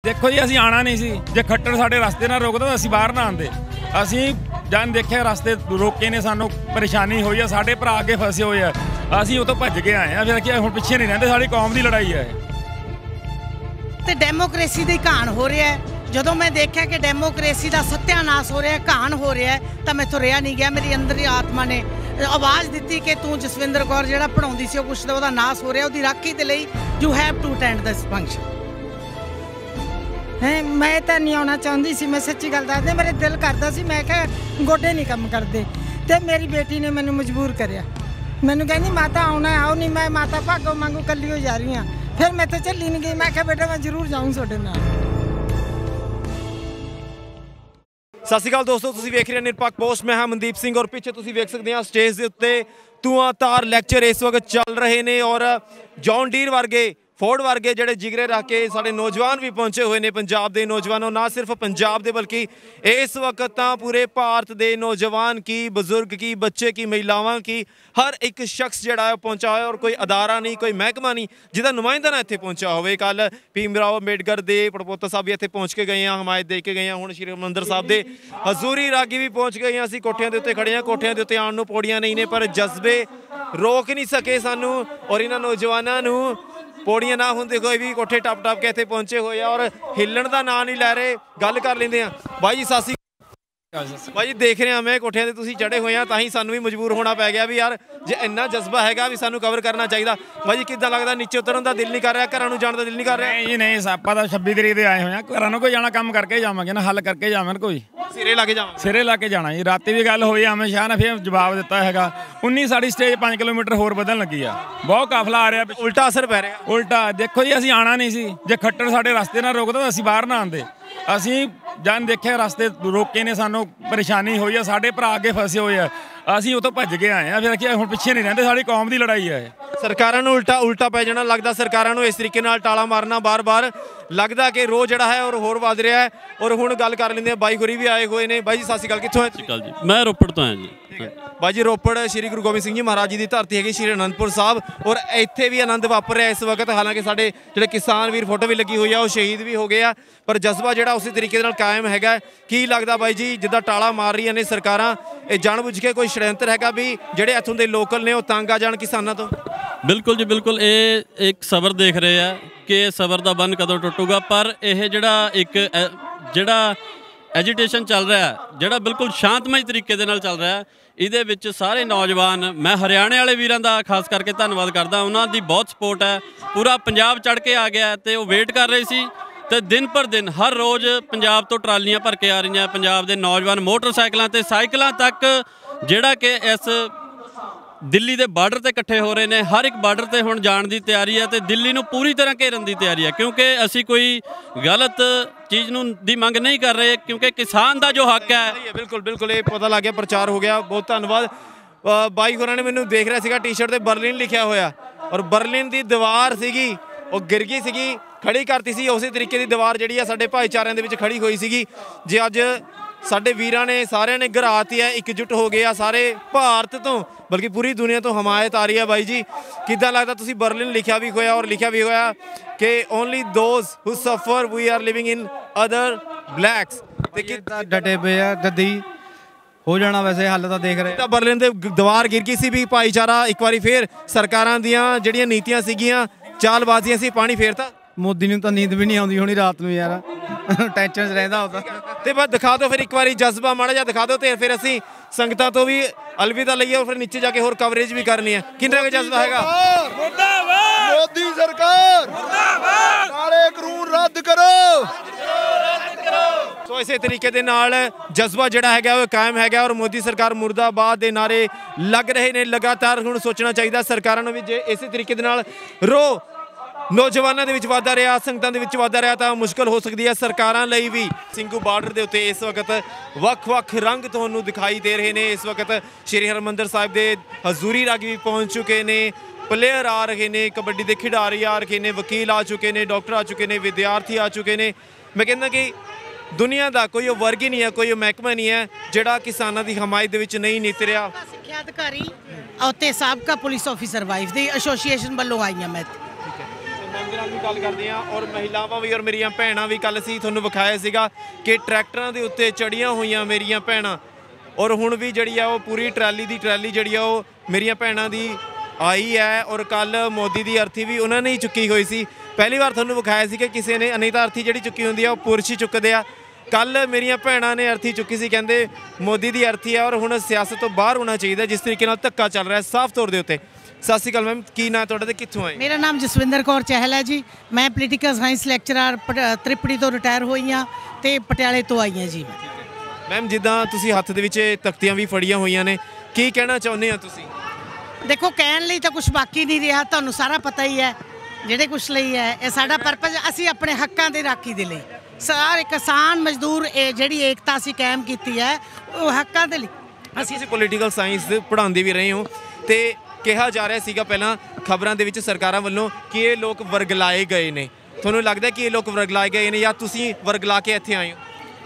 देखो जी, असीं आना नहीं सी। जे खट्टर साडे रस्ते ना रोकदा तां असीं बाहर ना आंदे। असीं जन देखिया रस्ते रोके ने, सानू परेशानी होई है, साडे भरा अगे फसे होए आ, असीं उतों भज के आए आ। फिर कि हुण पिछे नहीं रहिंदे, साडी कौम दी लड़ाई है। ते डेमोक्रेसी दी घाण हो रहा है। ਜਦੋਂ मैं देखा कि डेमोक्रेसी का सत्यानाश हो रहा है, घाण हो रहा है, तो मैथों रहा नहीं गया। मेरी अंदर ही आत्मा ने आवाज़ दी कि तू जसविंदर कौर जो पढ़ाती सी कुछ तो वह नाश हो रहा, उसकी राखी के लिए you have to attend this function. है मैं तो नहीं आना चाहती सी, मैं सच्ची गल दसदी, मेरे दिल करता सी, मैं क्या गोडे नहीं कम करते, तो मेरी बेटी ने मैनू मजबूर करया। मैनू कहनी माता आना आओ नहीं, मैं माता भागो मांगू कली हो जा रही हाँ। फिर मैं तो झली नहीं गई, मैं क्या बेटा मैं जरूर जाऊँ ਤੁਹਾਡੇ ਨਾਲ। ਸਤਿ ਸ਼੍ਰੀ ਅਕਾਲ ਦੋਸਤੋ, ਤੁਸੀਂ ਵੇਖ ਰਹੇ ਹੋ ਨਿਰਪੱਖ ਪੋਸਟ। ਮੈਂ ਹਾਂ ਮਨਦੀਪ ਸਿੰਘ ਔਰ ਪਿੱਛੇ ਤੁਸੀਂ ਵੇਖ ਸਕਦੇ ਆ ਸਟੇਜ ਦੇ ਉੱਤੇ ਧੂਆਂਧਾਰ ਲੈਕਚਰ ਇਸ ਵਕਤ ਚੱਲ ਰਹੇ ਨੇ ਔਰ ਜੌਨ ਡੀਰ ਵਰਗੇ ਫੋਰਡ ਵਰਗੇ ਜਿਹੜੇ ਜਿਗਰੇ ਰੱਖ ਕੇ ਸਾਡੇ ਨੌਜਵਾਨ ਵੀ ਪਹੁੰਚੇ ਹੋਏ ਨੇ। ਪੰਜਾਬ ਦੇ ਨੌਜਵਾਨों, ਨਾ ਸਿਰਫ ਪੰਜਾਬ ਦੇ ਬਲਕਿ ਇਸ ਵਕਤ ਤਾਂ ਪੂਰੇ ਭਾਰਤ ਦੇ ਨੌਜਵਾਨ ਕੀ ਬਜ਼ੁਰਗ ਕੀ ਬੱਚੇ ਕੀ ਮਹਿਲਾਵਾਂ ਕੀ ਹਰ ਇੱਕ ਸ਼ਖਸ ਜਿਹੜਾ ਹੈ ਪਹੁੰਚਾ ਹੋਇਆ ਔਰ ਕੋਈ ਅਦਾਰਾ ਨਹੀਂ, ਕੋਈ ਮਹਿਕਮਾ ਨਹੀਂ ਜਿਹਦਾ ਨੁਮਾਇੰਦਾ ਨਾ ਇੱਥੇ ਪਹੁੰਚਿਆ ਹੋਵੇ। ਕੱਲ ਭੀਮ ਰਾਓ ਅੰਬੇਡਕਰ ਦੇ ਪੜਪੋਤਾ ਸਾਹਿਬ ਵੀ ਇੱਥੇ ਪਹੁੰਚ ਕੇ ਗਏ ਆ, ਹਮਾਇਤ ਦੇ ਕੇ ਗਏ ਆ। ਹੁਣ ਸ਼੍ਰੀ ਹਰਿਮੰਦਰ ਸਾਹਿਬ ਦੇ ਹਜ਼ੂਰੀ ਰਾਗੀ ਵੀ ਪਹੁੰਚ ਗਏ ਆ। ਅਸੀਂ ਕੋਠਿਆਂ ਦੇ ਉੱਤੇ ਖੜੇ ਆ, ਕੋਠਿਆਂ ਦੇ ਉੱਤੇ ਆਉਣ ਨੂੰ ਪੌੜੀਆਂ ਨਹੀਂ ਨੇ, ਪਰ ਜਜ਼ਬੇ ਰੋਕ ਨਹੀਂ ਸਕੇ ਸਾਨੂੰ ਔਰ ਇਹਨਾਂ ਨੌਜਵਾਨਾਂ ਨੂੰ। ਪੌੜੀਆਂ ਨਾ ਹੁੰਦੇ ਕੋਈ ਵੀ ਕੋਠੇ ਟੱਪ ਟੱਪ ਕੇ ਇੱਥੇ ਪਹੁੰਚੇ ਹੋਏ ਆ ਔਰ ਹਿੱਲਣ ਦਾ ਨਾਂ ਨਹੀਂ ਲੈ ਰਹੇ। ਗੱਲ ਕਰ ਲੈਂਦੇ ਆ ਬਾਈ ਜੀ। ਸਾਸੀ ਬਾਈ ਜੀ, ਦੇਖ ਰਹੇ ਆ ਮੈਂ ਕੋਠਿਆਂ ਤੇ ਤੁਸੀਂ ਚੜੇ ਹੋਏ ਆ, ਤਾਂ ਹੀ ਸਾਨੂੰ ਵੀ ਮਜਬੂਰ ਹੋਣਾ ਪੈ ਗਿਆ ਵੀ ਯਾਰ ਜੇ ਇੰਨਾ ਜਜ਼ਬਾ ਹੈਗਾ ਵੀ ਸਾਨੂੰ ਕਵਰ ਕਰਨਾ ਚਾਹੀਦਾ। ਬਾਈ ਜੀ ਕਿੱਦਾਂ ਲੱਗਦਾ? ਨੀਚੇ ਉਤਰਨ ਦਾ ਦਿਲ ਨਹੀਂ ਕਰ ਰਿਹਾ, ਘਰਾਂ ਨੂੰ ਜਾਣ ਦਾ ਦਿਲ ਨਹੀਂ ਕਰ ਰਿਹਾ? ਨਹੀਂ ਜੀ ਨਹੀਂ, ਆਪਾਂ ਤਾਂ 26 ਤਰੀਕ ਦੇ ਆਏ ਹੋਏ ਆ। ਘਰਾਂ ਨੂੰ ਕੋਈ ਜਾਣਾ ਕੰਮ ਕਰਕੇ ਜਾਵਾਂਗੇ ਨਾ, ਹੱਲ ਕਰਕੇ ਜਾਵਾਂਗੇ। ਕੋਈ ਸਿਰੇ ਲਾ ਕੇ ਜਾਵਾਂਗੇ, ਸਿਰੇ ਲਾ ਕੇ ਜਾਣਾ ਜੀ। ਰਾਤੀ ਵੀ ਗੱਲ ਹੋਈ, ਅਮਿਤ ਸ਼ਾਹ ਨੇ ਫਿਰ ਜਵਾਬ ਦਿੱਤਾ ਹੈਗਾ। 19 ਸਾਡੀ ਸਟੇਜ 5 ਕਿਲੋਮੀਟਰ ਹੋਰ ਵਧਣ ਲੱਗੀ ਆ। ਬਹੁਤ ਕਾਫਲਾ ਆ ਰਿਹਾ, ਉਲਟਾ ਅਸਰ ਪੈ ਰਿਹਾ। ਉਲਟਾ ਦੇਖੋ ਜੀ, ਅਸੀਂ ਆਣਾ ਨਹੀਂ ਸੀ। ਜੇ ਖੱਟਰ ਸਾਡੇ ਰਸਤੇ ਨਾ ਰੋਕਦਾ ਤਾਂ ਅਸੀਂ ਬਾਹਰ ਨਾ ਆਂਦੇ। ਅਸੀਂ ਜਨ ਦੇਖਿਆ ਰਸਤੇ ਰੋਕੇ ਨੇ, ਸਾਨੂੰ ਪਰੇਸ਼ਾਨੀ ਹੋਈ ਆ, ਸਾਡੇ ਭਰਾ ਅੱਗੇ ਫਸੇ ਹੋਏ ਆ, ਅਸੀਂ ਉਤੋਂ ਭੱਜ ਕੇ ਆਏ ਆ। ਫਿਰ ਕਿ ਹੁਣ ਪਿੱਛੇ ਨਹੀਂ ਰਹਿੰਦੇ, ਸਾਡੀ ਕੌਮ ਦੀ ਲੜਾਈ ਹੈ। ਸਰਕਾਰਾਂ ਨੂੰ ਉਲਟਾ ਪੈ ਜਾਣਾ ਲੱਗਦਾ। ਸਰਕਾਰਾਂ ਨੂੰ ਇਸ ਤਰੀਕੇ ਨਾਲ ਟਾਲਾ ਮਾਰਨਾ ਬਾਰ-ਬਾਰ ਲੱਗਦਾ ਕਿ ਰੋਜ਼ ਜਿਹੜਾ ਹੈ ਔਰ ਹੋਰ ਵੱਧ ਰਿਹਾ ਹੈ। ਔਰ ਹੁਣ ਗੱਲ ਕਰ ਲੈਂਦੇ ਆ, ਬਾਈ ਹੋਰੀ ਵੀ ਆਏ ਹੋਏ ਨੇ। ਬਾਈ ਜੀ ਸਤਿ ਸ਼੍ਰੀ ਅਕਾਲ, ਕਿੱਥੋਂ ਹੈ ਜੀ? ਮੈਂ ਰੋਪੜ ਤੋਂ ਆਇਆ ਜੀ। ਬਾਈ ਜੀ ਰੋਪੜ ਸ਼੍ਰੀ ਗੁਰੂ ਗੋਬਿੰਦ ਸਿੰਘ ਜੀ ਮਹਾਰਾਜ ਜੀ ਦੀ ਧਰਤੀ ਹੈਗੀ, ਸ਼੍ਰੀ ਅਨੰਦਪੁਰ ਸਾਹਿਬ, ਔਰ ਇੱਥੇ ਵੀ ਆਨੰਦ ਵਾਪਰ ਰਿਹਾ ਇਸ ਵਕਤ। ਹਾਲਾਂਕਿ ਸਾਡੇ ਜਿਹੜੇ ਕਿਸਾਨ ਵੀਰ ਫੋਟੋ ਵੀ ਲੱਗੀ ਹੋਈ ਆ, ਉਹ ਸ਼ਹੀਦ ਵੀ ਹੋ ਗਏ ਆ, ਪਰ ਜਜ਼ਬਾ ਜਿਹੜਾ ਉਸੇ ਤਰੀਕੇ ਦੇ ਨਾਲ ਕਾਇਮ ਹੈਗਾ। ਕੀ ਲੱਗਦਾ ਬਾਈ ਜੀ, ਜਿੱਦਾਂ ਟਾਲਾ ਮਾਰ ਰਹੀਆਂ ਨੇ ਸਰਕਾਰਾਂ, ਇਹ ਜਾਣਬੁੱਝ ਕੇ ਕੋਈ ਸ਼ੜਯੰਤਰ ਹੈਗਾ ਵੀ ਜਿਹੜੇ ਇੱਥੋਂ ਦੇ ਲੋਕਲ ਨੇ ਉਹ ਤੰਗ ਆ ਜਾਣ ਕਿਸਾਨਾਂ ਤੋਂ? ਬਿਲਕੁਲ ਜੀ ਬਿਲकुल। ਇਹ ਇੱਕ ਸਬਰ ਦੇਖ ਰਹੇ ਆ ਕਿ ਇਹ ਸਬਰ ਦਾ ਬੰਨ ਕਦੋਂ ਟੁੱਟੂਗਾ। ਪਰ ਇਹ ਜਿਹੜਾ ਐਜੀਟੇਸ਼ਨ ਚੱਲ ਰਿਹਾ, ਜਿਹੜਾ ਬਿਲਕੁਲ ਸ਼ਾਂਤਮਈ ਤਰੀਕੇ ਦੇ ਨਾਲ ਚੱਲ ਰਿਹਾ, ਇਹਦੇ ਵਿੱਚ ਸਾਰੇ ਨੌਜਵਾਨ, ਮੈਂ ਹਰਿਆਣੇ ਵਾਲੇ ਵੀਰਾਂ ਦਾ ਖਾਸ ਕਰਕੇ ਧੰਨਵਾਦ ਕਰਦਾ। ਉਹਨਾਂ ਦੀ ਬਹੁਤ ਸਪੋਰਟ ਹੈ। ਪੂਰਾ ਪੰਜਾਬ ਚੜ੍ਹ ਕੇ ਆ ਗਿਆ ਅਤੇ ਉਹ ਵੇਟ ਕਰ ਰਹੇ ਸੀ। ਅਤੇ ਦਿਨ ਪਰ ਦਿਨ ਹਰ ਰੋਜ਼ ਪੰਜਾਬ ਤੋਂ ਟਰਾਲੀਆਂ ਭਰ ਕੇ ਆ ਰਹੀਆਂ। ਪੰਜਾਬ ਦੇ ਨੌਜਵਾਨ ਮੋਟਰਸਾਈਕਲਾਂ ਅਤੇ ਸਾਈਕਲਾਂ ਤੱਕ ਜਿਹੜਾ ਕਿ ਇਸ ਦਿੱਲੀ ਦੇ ਬਾਰਡਰ 'ਤੇ ਇਕੱਠੇ ਹੋ ਰਹੇ ਨੇ। ਹਰ ਇੱਕ ਬਾਰਡਰ 'ਤੇ ਹੁਣ ਜਾਣ ਦੀ ਤਿਆਰੀ ਹੈ ਅਤੇ ਦਿੱਲੀ ਨੂੰ ਪੂਰੀ ਤਰ੍ਹਾਂ ਘੇਰਨ ਦੀ ਤਿਆਰੀ ਹੈ, ਕਿਉਂਕਿ ਅਸੀਂ ਕੋਈ ਗਲਤ ਚੀਜ਼ ਨੂੰ ਦੀ ਮੰਗ ਨਹੀਂ ਕਰ ਰਹੇ, ਕਿਉਂਕਿ ਕਿਸਾਨ ਦਾ ਜੋ ਹੱਕ ਹੈ। ਬਿਲਕੁਲ ਇਹ ਪਤਾ ਲੱਗ ਗਿਆ, ਪ੍ਰਚਾਰ ਹੋ ਗਿਆ। ਬਹੁਤ ਧੰਨਵਾਦ। ਬਾਈ ਹੋਰਾਂ ਨੇ ਮੈਨੂੰ ਦੇਖ ਰਿਹਾ ਸੀਗਾ ਟੀ-ਸ਼ਰਟ 'ਤੇ ਬਰਲਿਨ ਲਿਖਿਆ ਹੋਇਆ, ਔਰ ਬਰਲਿਨ ਦੀ ਦੀਵਾਰ ਸੀਗੀ ਉਹ ਗਿਰ ਗਈ ਸੀਗੀ, ਖੜੀ ਕਰਤੀ ਸੀ। ਉਸੇ ਤਰੀਕੇ ਦੀ ਦੀਵਾਰ ਜਿਹੜੀ ਆ ਸਾਡੇ ਭਾਈਚਾਰਿਆਂ ਦੇ ਵਿੱਚ ਖੜੀ ਹੋਈ ਸੀਗੀ। ਜੇ ਅੱਜ ਸਾਡੇ ਵੀਰਾਂ ਨੇ ਸਾਰਿਆਂ ਨੇ ਗਰਾਤੀ ਹੈ, ਇਕਜੁੱਟ ਹੋ ਗਏ ਆ ਸਾਰੇ ਭਾਰਤ ਤੋਂ, ਬਲਕਿ ਪੂਰੀ ਦੁਨੀਆ ਤੋਂ ਹਮਾਇਤ ਆ ਰਹੀ ਹੈ। ਬਾਈ ਜੀ ਕਿੱਦਾਂ ਲੱਗਦਾ? ਤੁਸੀਂ ਬਰਲਿਨ ਲਿਖਿਆ ਵੀ ਹੋਇਆ ਔਰ ਲਿਖਿਆ ਵੀ ਹੋਇਆ ਕਿ only those who suffer we are living in other blacks. ਤੇ ਕਿੱਦਾਂ ਡਟੇ ਪਏ ਆ, ਜੱਦੀ ਹੋ ਜਾਣਾ ਵੈਸੇ ਹੱਲ ਤਾਂ ਦੇਖ ਰਹੇ। ਤਾਂ ਬਰਲਿਨ ਦੇ ਦੀਵਾਰ ਗਿਰ ਗਈ ਸੀ ਵੀ ਭਾਈਚਾਰਾ ਇੱਕ ਵਾਰੀ ਫੇਰ ਸਰਕਾਰਾਂ ਦੀਆਂ ਜਿਹੜੀਆਂ ਨੀਤੀਆਂ ਸੀਗੀਆਂ, ਚਾਲਬਾਜ਼ੀਆਂ ਸੀ, ਪਾਣੀ ਫੇਰਤਾ। ਮੋਦੀ ਨੂੰ ਤਾਂ ਨੀਂਦ ਵੀ ਨਹੀਂ ਆਉਂਦੀ ਹੋਣੀ ਰਾਤ ਨੂੰ ਯਾਰ, ਟੈਨਸ਼ਨ 'ਚ ਰਹਿੰਦਾ ਉਹਦਾ। ਤੇ ਬਸ ਦਿਖਾ ਦਿਓ ਫਿਰ ਇੱਕ ਵਾਰੀ ਜਜ਼ਬਾ ਮਾੜਾ ਜਿਹਾ ਦਿਖਾ ਦਿਓ, ਤੇ ਫਿਰ ਅਸੀਂ ਸੰਗਤਾਂ ਤੋਂ ਵੀ ਅਲਵਿਦਾ ਲਈਏ ਔਰ ਫਿਰ ਨੀਚੇ ਜਾ ਕੇ ਹੋਰ ਕਵਰੇਜ ਵੀ ਕਰਨੀ ਹੈ। ਕਿੰਨਾ ਕੁ ਜਜ਼ਬਾ ਹੈਗਾ? ਮੁਰਦਾਬਾਦ ਮੋਦੀ ਸਰਕਾਰ, ਮੁਰਦਾਬਾਦ ਕਾਲੇ ਕਾਨੂੰਨ ਰੱਦ ਕਰੋ। ਸੋ ਇਸੇ ਤਰੀਕੇ ਦੇ ਨਾਲ ਜਜ਼ਬਾ ਜਿਹੜਾ ਹੈਗਾ ਉਹ ਕਾਇਮ ਹੈਗਾ ਔਰ ਮੋਦੀ ਸਰਕਾਰ ਮੁਰਦਾਬਾਦ ਦੇ ਨਾਰੇ ਲੱਗ ਰਹੇ ਨੇ ਲਗਾਤਾਰ। ਹੁਣ ਸੋਚਣਾ ਚਾਹੀਦਾ ਸਰਕਾਰਾਂ ਨੂੰ ਵੀ, ਜੇ ਇਸੇ ਤਰੀਕੇ ਦੇ ਨਾਲ ਰੋ ਨੌਜਵਾਨਾਂ ਦੇ ਵਿੱਚ ਵਾਧਾ ਰਿਹਾ, ਸੰਗਤਾਂ ਦੇ ਵਿੱਚ ਵਾਧਾ ਰਿਹਾ, ਤਾਂ ਮੁਸ਼ਕਲ ਹੋ ਸਕਦੀ ਹੈ ਸਰਕਾਰਾਂ ਲਈ ਵੀ। ਸਿੰਘੂ ਬਾਰਡਰ ਦੇ ਉੱਤੇ ਇਸ ਵਕਤ ਵੱਖ-ਵੱਖ ਰੰਗ ਤੁਹਾਨੂੰ ਦਿਖਾਈ ਦੇ ਰਹੇ ਨੇ। ਇਸ ਵਕਤ ਸ਼੍ਰੀ ਹਰਿਮੰਦਰ ਸਾਹਿਬ ਦੇ ਹਜ਼ੂਰੀ ਰਾਗੀ ਵੀ ਪਹੁੰਚ ਚੁੱਕੇ ਨੇ, ਪਲੇਅਰ ਆ ਰਹੇ ਨੇ, ਕਬੱਡੀ ਦੇ ਖਿਡਾਰੀ ਆ ਰਹੇ ਨੇ, ਵਕੀਲ ਆ ਚੁੱਕੇ ਨੇ, ਡਾਕਟਰ ਆ ਚੁੱਕੇ ਨੇ, ਵਿਦਿਆਰਥੀ ਆ ਚੁੱਕੇ ਨੇ। ਮੈਂ ਕਹਿੰਦਾ ਕਿ ਦੁਨੀਆ ਦਾ ਕੋਈ ਉਹ ਵਰਗ ਹੀ ਨਹੀਂ ਹੈ, ਕੋਈ ਉਹ ਮਹਿਕਮਾ ਨਹੀਂ ਹੈ ਜਿਹੜਾ ਕਿਸਾਨਾਂ ਦੀ ਹਮਾਇਤ ਦੇ ਵਿੱਚ ਨਹੀਂ ਨਿਤਰਿਆ। ਸਿੱਖਿਆ ਅਧਿਕਾਰੀ ਅਤੇ ਸਾਬਕਾ ਪੁਲਿਸ ਆਫੀਸਰ ਵਾਈਫ ਦੀ ਐਸੋਸੀਏਸ਼ਨ ਵੱਲੋਂ ਆਈ ਹਾਂ ਮੈਂ। ਮੈਮ ਦੇ ਨਾਲ ਵੀ ਗੱਲ ਕਰਦੇ ਹਾਂ ਔਰ ਮਹਿਲਾਵਾਂ ਵੀ ਔਰ ਮੇਰੀਆਂ ਭੈਣਾਂ ਵੀ ਕੱਲ ਸੀ ਤੁਹਾਨੂੰ ਵਿਖਾਇਆ ਸੀਗਾ ਕਿ ਟਰੈਕਟਰਾਂ ਦੇ ਉੱਤੇ ਚੜੀਆਂ ਹੋਈਆਂ ਮੇਰੀਆਂ ਭੈਣਾਂ ਔਰ ਹੁਣ ਵੀ ਜਿਹੜੀ ਆ ਉਹ ਪੂਰੀ ਟਰਾਲੀ ਦੀ ਟਰਾਲੀ ਜਿਹੜੀ ਆ ਉਹ ਮੇਰੀਆਂ ਭੈਣਾਂ ਦੀ ਆਈ ਹੈ ਔਰ ਕੱਲ ਮੋਦੀ ਦੀ ਅਰਥੀ ਵੀ ਉਹਨਾਂ ਨੇ ਹੀ ਚੁੱਕੀ ਹੋਈ ਸੀ। ਪਹਿਲੀ ਵਾਰ ਤੁਹਾਨੂੰ ਵਿਖਾਇਆ ਸੀ ਕਿ ਕਿਸੇ ਨੇ ਨਹੀਂ ਤਾਂ ਅਰਥੀ ਜਿਹੜੀ ਚੁੱਕੀ ਹੁੰਦੀ ਆ ਉਹ ਪੁਰਸ਼ ਹੀ ਚੁੱਕਦੇ ਆ। ਕੱਲ ਮੇਰੀਆਂ ਭੈਣਾਂ ਨੇ ਅਰਥੀ ਚੁੱਕੀ ਸੀ, ਕਹਿੰਦੇ ਮੋਦੀ ਦੀ ਅਰਥੀ ਆ ਔਰ ਹੁਣ ਸਿਆਸਤ ਤੋਂ ਬਾਹਰ ਹੋਣਾ ਚਾਹੀਦਾ ਜਿਸ ਤਰੀਕੇ ਨਾਲ ਧੱਕਾ ਚੱਲ ਰਿਹਾ ਸਾਫ਼ ਤੌਰ ਦੇ ਉੱਤੇ। ਸਤਿ ਸ਼੍ਰੀ ਅਕਾਲ ਮੈਮ, ਕੀ ਨਾਂ ਤੁਹਾਡਾ ਤੇ ਕਿੱਥੋਂ ਆਏ? ਮੇਰਾ ਨਾਮ ਜਸਵਿੰਦਰ ਕੌਰ ਚਹਿਲ ਹੈ ਜੀ। ਮੈਂ ਪੋਲੀਟੀਕਲ ਸਾਇੰਸ ਲੈਕਚਰਰ ਤ੍ਰਿਪੜੀ ਤੋਂ ਰਿਟਾਇਰ ਹੋਈ ਹਾਂ ਤੇ ਪਟਿਆਲੇ ਤੋਂ ਆਈ ਹਾਂ ਜੀ। ਮੈਮ ਜਿੱਦਾਂ ਤੁਸੀਂ ਹੱਥ ਦੇ ਵਿੱਚ ਤਖਤੀਆਂ ਵੀ ਫੜੀਆਂ ਹੋਈਆਂ ਨੇ, ਕੀ ਕਹਿਣਾ ਚਾਹੁੰਦੇ ਆ ਤੁਸੀਂ? ਦੇਖੋ, ਕਹਿਣ ਲਈ ਤਾਂ ਕੁਝ ਬਾਕੀ ਨਹੀਂ ਰਿਹਾ, ਤੁਹਾਨੂੰ ਸਾਰਾ ਪਤਾ ਹੀ ਹੈ ਜਿਹੜੇ ਕੁਛ ਲਈ ਹੈ। ਇਹ ਸਾਡਾ ਪਰਪਸ ਅਸੀਂ ਆਪਣੇ ਹੱਕਾਂ ਦੀ ਰਾਖੀ ਦੇ ਲਈ ਸਾਰੇ ਕਿਸਾਨ ਮਜ਼ਦੂਰ ਇਹ ਜਿਹੜੀ ਏਕਤਾ ਅਸੀਂ ਕਾਇਮ ਕੀਤੀ ਹੈ ਉਹ ਹੱਕਾਂ ਦੇ ਲਈ। ਅਸੀਂ ਪੋਲੀਟੀਕਲ ਸਾਇੰਸ ਪੜ੍ਹਾਉਂਦੇ ਵੀ ਰਹੇ ਹੋ ਤੇ ਕਿਹਾ ਜਾ ਰਿਹਾ ਸੀਗਾ ਪਹਿਲਾਂ ਖਬਰਾਂ ਦੇ ਵਿੱਚ ਸਰਕਾਰਾਂ ਵੱਲੋਂ ਕਿ ਇਹ ਲੋਕ ਵਰਗਲਾਏ ਗਏ ਨੇ। ਤੁਹਾਨੂੰ ਲੱਗਦਾ ਕਿ ਇਹ ਲੋਕ ਵਰਗਲਾਏ ਗਏ ਨੇ ਜਾਂ ਤੁਸੀਂ ਵਰਗਲਾ ਕੇ ਇੱਥੇ ਆਏ ਹੋ?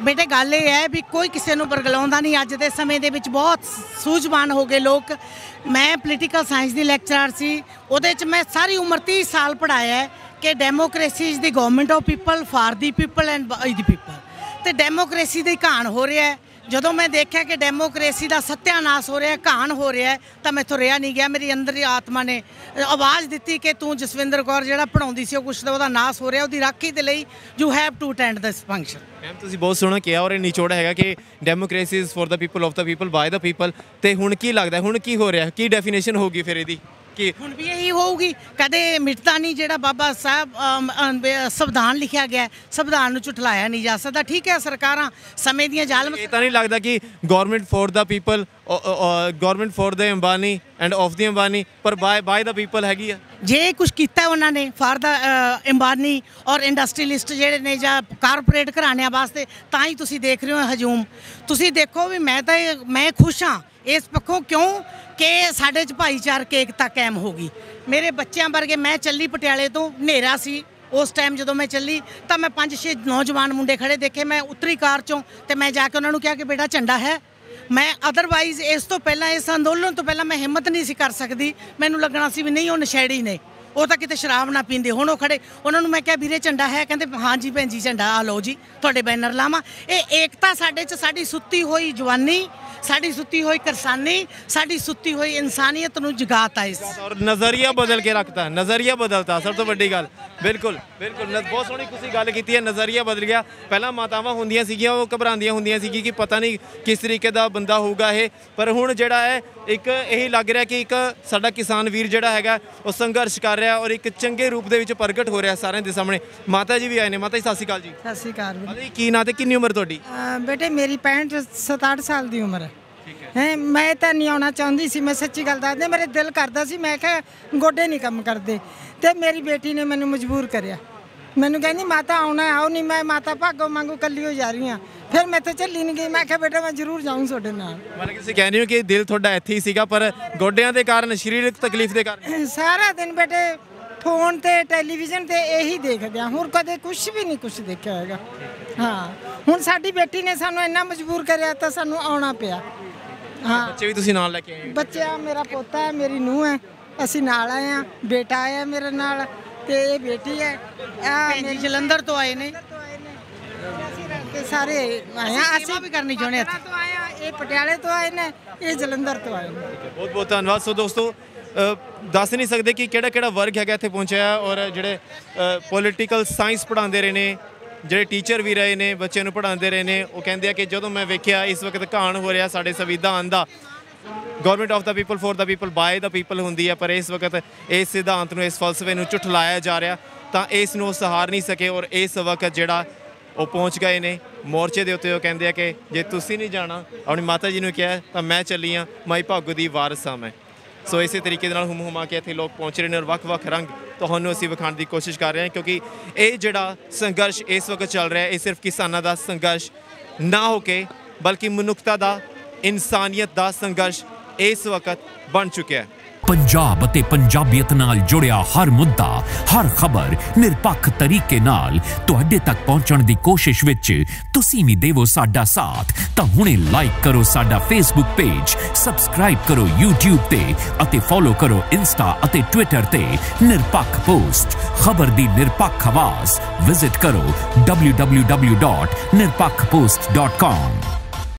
ਬੇਟੇ ਗੱਲ ਇਹ ਹੈ ਵੀ ਕੋਈ ਕਿਸੇ ਨੂੰ ਵਰਗਲਾਉਂਦਾ ਨਹੀਂ। ਅੱਜ ਦੇ ਸਮੇਂ ਦੇ ਵਿੱਚ ਬਹੁਤ ਸੂਝਵਾਨ ਹੋ ਗਏ ਲੋਕ। ਮੈਂ ਪੋਲੀਟੀਕਲ ਸਾਇੰਸ ਦੀ ਲੈਕਚਰਰ ਸੀ, ਉਹਦੇ 'ਚ ਮੈਂ ਸਾਰੀ ਉਮਰ 30 ਸਾਲ ਪੜ੍ਹਾਇਆ ਹੈ ਕਿ democracy is the government of people for the people and by the people. ਤੇ ਡੈਮੋਕ੍ਰੇਸੀ ਦਾ ਘਾਣ ਹੋ ਰਿਹਾ ਹੈ। ਜਦੋਂ ਮੈਂ ਦੇਖਿਆ ਕਿ ਡੈਮੋਕ੍ਰੇਸੀ ਦਾ ਸੱਤਿਆਨਾਸ਼ ਹੋ ਰਿਹਾ, ਘਾਣ ਹੋ ਰਿਹਾ, ਤਾਂ ਮੈਥੋਂ ਰਿਹਾ ਨਹੀਂ ਗਿਆ। ਮੇਰੀ ਅੰਦਰ ਦੀ ਆਤਮਾ ਨੇ ਆਵਾਜ਼ ਦਿੱਤੀ ਕਿ ਤੂੰ ਜਸਵਿੰਦਰ ਕੌਰ ਜਿਹੜਾ ਪੜ੍ਹਾਉਂਦੀ ਸੀ ਉਹ ਕੁਛ ਉਹਦਾ ਨਾਸ਼ ਹੋ ਰਿਹਾ, ਉਹਦੀ ਰਾਖੀ ਦੇ ਲਈ you have to attend this function. Ma'am ਤੁਸੀਂ ਬਹੁਤ ਸੋਹਣਾ ਕਿਹਾ ਔਰ ਇਹ ਨਿਚੋੜ ਹੈਗਾ ਕਿ democracy is for the people, of the people, by the people. ਤੇ ਹੁਣ ਕੀ ਲੱਗਦਾ ਹੁਣ ਕੀ ਹੋ ਰਿਹਾ, ਕੀ ਡੈਫੀਨੇਸ਼ਨ ਹੋਊਗੀ ਫਿਰ ਇਹਦੀ? ਕਿ ਹੁਣ ਵੀ ਇਹੀ ਹੋਊਗੀ, ਕਦੇ ਮਿਟਦਾ ਨਹੀਂ ਜਿਹੜਾ ਬਾਬਾ ਸਾਹਿਬ ਸੰਵਿਧਾਨ ਲਿਖਿਆ ਗਿਆ, ਸੰਵਿਧਾਨ ਨੂੰ ਝੁਠਲਾਇਆ ਨਹੀਂ ਜਾ ਸਕਦਾ। ਠੀਕ ਹੈ, ਸਰਕਾਰਾਂ ਸਮੇਂ ਦੀਆਂ ਜ਼ਾਲਮ। ਇਹ ਤਾਂ ਨਹੀਂ ਲੱਗਦਾ ਕਿ government for the people, government for the Ambani and of the Ambani, ਪਰ ਬਾਏ ਦਾ ਪੀਪਲ ਹੈਗੀ ਆ? ਜੇ ਕੁਝ ਕੀਤਾ ਉਹਨਾਂ ਨੇ ਫਾਰ ਦਾ ਅੰਬਾਨੀ ਔਰ ਇੰਡਸਟਰੀਲਿਸਟ ਜਿਹੜੇ ਨੇ ਜਾਂ ਕਾਰਪੋਰੇਟ ਘਰਾਣਿਆਂ ਵਾਸਤੇ, ਤਾਂ ਹੀ ਤੁਸੀਂ ਦੇਖ ਰਹੇ ਹੋ ਹਜੂਮ। ਤੁਸੀਂ ਦੇਖੋ ਵੀ ਮੈਂ ਖੁਸ਼ ਹਾਂ ਇਸ ਪੱਖੋਂ, ਕਿਉਂ ਕਿ ਸਾਡੇ 'ਚ ਭਾਈਚਾਰਕ ਏਕਤਾ ਕਾਇਮ ਹੋ ਗਈ। ਮੇਰੇ ਬੱਚਿਆਂ ਵਰਗੇ, ਮੈਂ ਚੱਲੀ ਪਟਿਆਲੇ ਤੋਂ, ਹਨੇਰਾ ਸੀ ਉਸ ਟਾਈਮ ਜਦੋਂ ਮੈਂ ਚੱਲੀ, ਤਾਂ ਮੈਂ 5-6 ਨੌਜਵਾਨ ਮੁੰਡੇ ਖੜੇ ਦੇਖੇ। ਮੈਂ ਉਤਰੀ ਕਾਰ 'ਚੋਂ ਤੇ ਮੈਂ ਜਾ ਕੇ ਉਹਨਾਂ ਨੂੰ ਕਿਹਾ ਕਿ ਬੇਟਾ ਝੰਡਾ ਹੈ। ਮੈਂ ਅਦਰਵਾਈਜ਼ ਇਸ ਤੋਂ ਪਹਿਲਾਂ, ਇਸ ਅੰਦੋਲਨ ਤੋਂ ਪਹਿਲਾਂ ਮੈਂ ਹਿੰਮਤ ਨਹੀਂ ਸੀ ਕਰ ਸਕਦੀ। ਮੈਨੂੰ ਲੱਗਣਾ ਸੀ ਵੀ ਨਹੀਂ ਉਹ ਨਸ਼ੇੜੀ ਨੇ, ਉਹ ਤਾਂ ਕਿਤੇ ਸ਼ਰਾਬ ਨਾ ਪੀਂਦੇ। ਹੁਣ ਉਹ ਖੜੇ, ਉਹਨਾਂ ਨੂੰ ਮੈਂ ਕਿਹਾ ਵੀਰੇ ਝੰਡਾ ਹੈ? ਕਹਿੰਦੇ ਹਾਂ ਜੀ ਭੈਣ ਜੀ ਝੰਡਾ ਆ ਲਓ ਜੀ, ਤੁਹਾਡੇ ਬੈਨਰ ਲਾਵਾਂ। ਇਹ ਏਕਤਾ ਸਾਡੇ 'ਚ, ਸਾਡੀ ਸੁੱਤੀ ਹੋਈ ਜਵਾਨੀ, ਸਾਡੀ ਸੁੱਤੀ ਹੋਈ ਕਿਰਸਾਨੀ, ਸਾਡੀ ਸੁੱਤੀ ਹੋਈ ਇਨਸਾਨੀਅਤ ਨੂੰ ਜਗਾਤਾ ਇਸ। ਔਰ ਨਜ਼ਰੀਆ ਬਦਲ ਕੇ ਰੱਖਤਾ, ਨਜ਼ਰੀਆ ਬਦਲਤਾ, ਸਭ ਤੋਂ ਵੱਡੀ ਗੱਲ। ਬਿਲਕੁਲ ਬਿਲਕੁਲ, ਬਹੁਤ ਸੋਹਣੀ ਤੁਸੀਂ ਗੱਲ ਕੀਤੀ ਹੈ, ਨਜ਼ਰੀਆ ਬਦਲ ਗਿਆ। ਪਹਿਲਾਂ ਮਾਤਾਵਾਂ ਹੁੰਦੀਆਂ ਸੀਗੀਆਂ ਉਹ ਘਬਰਾਉਂਦੀਆਂ ਹੁੰਦੀਆਂ ਸੀ ਕਿ ਪਤਾ ਨਹੀਂ ਕਿਸ ਤਰੀਕੇ ਦਾ ਬੰਦਾ ਹੋਊਗਾ ਇਹ, ਪਰ ਹੁਣ ਜਿਹੜਾ ਹੈ ਇੱਕ ਇਹੀ ਲੱਗ ਰਿਹਾ ਕਿ ਇੱਕ ਸਾਡਾ ਕਿਸਾਨ ਵੀਰ ਜਿਹੜਾ ਹੈਗਾ ਉਹ ਸੰਘਰਸ਼ ਕਰ ਰਿਹਾ ਔਰ ਇੱਕ ਚੰਗੇ ਰੂਪ ਦੇ ਵਿੱਚ ਪ੍ਰਗਟ ਹੋ ਰਿਹਾ ਸਾਰਿਆਂ ਦੇ ਸਾਹਮਣੇ। ਮਾਤਾ ਜੀ ਵੀ ਆਏ ਨੇ। ਮਾਤਾ ਜੀ ਸਤਿ ਸ਼੍ਰੀ ਅਕਾਲ ਜੀ। ਸਤਿ ਸ਼੍ਰੀ ਅਕਾਲ ਜੀ। ਕੀ ਨਾਂ ਤੇ ਕਿੰਨੀ ਉਮਰ ਤੁਹਾਡੀ? ਬੇਟੇ ਮੇਰੀ 65-67 ਸਾਲ ਦੀ ਉਮਰ ਹੈ। ਮੈਂ ਤਾਂ ਨਹੀਂ ਆਉਣਾ ਚਾਹੁੰਦੀ ਸੀ, ਮੈਂ ਸੱਚੀ ਗੱਲ ਦੱਸਦੇ, ਮੇਰੇ ਦਿਲ ਕਰਦਾ ਸੀ, ਮੈਂ ਕਿਹਾ ਗੋਡੇ ਨਹੀਂ ਕੰਮ ਕਰਦੇ, ਤੇ ਮੇਰੀ ਬੇਟੀ ਨੇ ਮੈਨੂੰ ਮਜਬੂਰ ਕਰਿਆ। ਮੈਨੂੰ ਕਹਿੰਦੀ ਮਾਤਾ ਆਉਣਾ, ਆਓ ਨਹੀਂ। ਮੈਂ ਮਾਤਾ ਭਾਗੋ ਵਾਂਗੂ ਕੱਲੀ ਹੋ ਜਾ ਰਹੀ ਹਾਂ। ਫਿਰ ਮੈਂ ਤਾਂ ਚੱਲੀ ਨਹੀਂ ਗਈ। ਮੈਂ ਕਿਹਾ ਬੇਟਾ ਮੈਂ ਜ਼ਰੂਰ ਜਾਊਂ ਤੁਹਾਡੇ ਨਾਲ। ਮਤਲਬ ਤੁਸੀਂ ਕਹਿ ਰਹੇ ਹੋ ਕਿ ਦਿਲ ਤੁਹਾਡਾ ਇੱਥੇ ਹੀ ਸੀਗਾ, ਪਰ ਗੋਡਿਆਂ ਦੇ ਕਾਰਨ, ਸਰੀਰਕ ਤਕਲੀਫ ਦੇ ਕਾਰਨ ਸਾਰਾ ਦਿਨ ਬੇਟੇ ਫੋਨ ਤੇ ਟੈਲੀਵਿਜ਼ਨ ਤੇ ਇਹੀ ਦੇਖਦੇ ਆ, ਹੋਰ ਕਦੇ ਕੁਝ ਵੀ ਨਹੀਂ ਕੁਝ ਦੇਖਿਆ ਹੈਗਾ। ਹਾਂ, ਹੁਣ ਸਾਡੀ ਬੇਟੀ ਨੇ ਸਾਨੂੰ ਇੰਨਾ ਮਜਬੂਰ ਕਰਿਆ ਤਾਂ ਸਾਨੂੰ ਆਉਣਾ ਪਿਆ। ਹਾਂ, ਬੱਚੇ ਵੀ ਤੁਸੀਂ ਨਾਲ ਲੈ ਕੇ ਆਏ ਹੋ? ਬੱਚਾ ਮੇਰਾ ਪੋਤਾ ਹੈ, ਮੇਰੀ ਨੂੰਹ ਹੈ, ਅਸੀਂ ਨਾਲ ਆਏ ਹਾਂ। ਬੇਟਾ ਆਇਆ ਮੇਰੇ ਨਾਲ ਤੇ ਇਹ ਬੇਟੀ ਹੈ। ਮੇਰੀ ਜਲੰਧਰ ਤੋਂ ਆਏ ਨੇ ਤੇ ਸਾਰੇ ਆਏ ਆ। ਅਸੀਂ ਵੀ ਕਰਨੀ ਚਾਹੁੰਦੇ ਹਾਂ। ਤੋਂ ਆਏ ਆ, ਇਹ ਪਟਿਆਲੇ ਤੋਂ ਆਏ ਨੇ, ਇਹ ਜਲੰਧਰ ਤੋਂ ਆਏ ਨੇ। ਬਹੁਤ ਬਹੁਤ ਧੰਨਵਾਦ। ਸੋ ਦੋਸਤੋ, ਦੱਸ ਨਹੀਂ ਸਕਦੇ ਕਿ ਕਿਹੜਾ ਕਿਹੜਾ ਵਰਗ ਹੈਗਾ ਇੱਥੇ ਪਹੁੰਚਿਆ ਔਰ ਜਿਹੜੇ ਪੋਲੀਟੀਕਲ ਸਾਇੰਸ ਪੜ੍ਹਾਉਂਦੇ ਰਹੇ ਨੇ, ਜਿਹੜੇ ਟੀਚਰ ਵੀ ਰਹੇ ਨੇ, ਬੱਚਿਆਂ ਨੂੰ ਪੜ੍ਹਾਉਂਦੇ ਰਹੇ ਨੇ, ਉਹ ਕਹਿੰਦੇ ਆ ਕਿ ਜਦੋਂ ਮੈਂ ਵੇਖਿਆ ਇਸ ਵਕਤ ਘਾਣ ਹੋ ਰਿਹਾ ਸਾਡੇ ਸੰਵਿਧਾਨ ਦਾ, government of the people, for the people, by the people ਹੁੰਦੀ ਹੈ, ਪਰ ਇਸ ਵਕਤ ਇਸ ਸਿਧਾਂਤ ਨੂੰ, ਇਸ ਫਲਸਫੇ ਨੂੰ ਝੁਠਲਾਇਆ ਜਾ ਰਿਹਾ, ਤਾਂ ਇਸ ਨੂੰ ਉਹ ਸਹਾਰ ਨਹੀਂ ਸਕੇ ਔਰ ਇਸ ਵਕਤ ਜਿਹੜਾ ਉਹ ਪਹੁੰਚ ਗਏ ਨੇ ਮੋਰਚੇ ਦੇ ਉੱਤੇ। ਉਹ ਕਹਿੰਦੇ ਆ ਕਿ ਜੇ ਤੁਸੀਂ ਨਹੀਂ ਜਾਣਾ, ਆਪਣੀ ਮਾਤਾ ਜੀ ਨੂੰ ਕਿਹਾ, ਤਾਂ ਮੈਂ ਚੱਲੀ ਹਾਂ, ਮਾਈ ਭਾਗੋ ਦੀ ਵਾਰਸ ਹਾਂ ਮੈਂ। ਸੋ ਇਸੇ ਤਰੀਕੇ ਦੇ ਨਾਲ ਹੁਮ ਕੇ ਇੱਥੇ ਲੋਕ ਪਹੁੰਚ ਰਹੇ ਨੇ ਔਰ ਵੱਖ-ਵੱਖ ਰੰਗ ਤੁਹਾਨੂੰ ਅਸੀਂ ਵਿਖਾਉਣ ਦੀ ਕੋਸ਼ਿਸ਼ ਕਰ ਰਹੇ ਹਾਂ, ਕਿਉਂਕਿ ਇਹ ਜਿਹੜਾ ਸੰਘਰਸ਼ ਇਸ ਵਕਤ ਚੱਲ ਰਿਹਾ ਇਹ ਸਿਰਫ ਕਿਸਾਨਾਂ ਦਾ ਸੰਘਰਸ਼ ਨਾ ਹੋ ਕੇ ਬਲਕਿ ਮਨੁੱਖਤਾ ਦਾ, ਇਨਸਾਨੀਅਤ ਦਾ ਸੰਘਰਸ਼ ਇਸ ਵਕਤ ਬਣ ਚੁੱਕਿਆ ਹੈ। पंजाब अते पंजाबियत नाल जुड़िया हर मुद्दा, हर खबर निरपक्ष तरीके नाल तुहाडे तक पहुंचण दी कोशिश विच तुसीं भी देवो साडा साथ। तां हुणे लाइक करो साडा फेसबुक पेज, सबसक्राइब करो यूट्यूब ते अते फॉलो करो इंस्टा अते ट्विटर ते निरपक्ष पोस्ट, खबर दी निरपक्ष आवाज। विजिट करो www.nirpakhpost.com।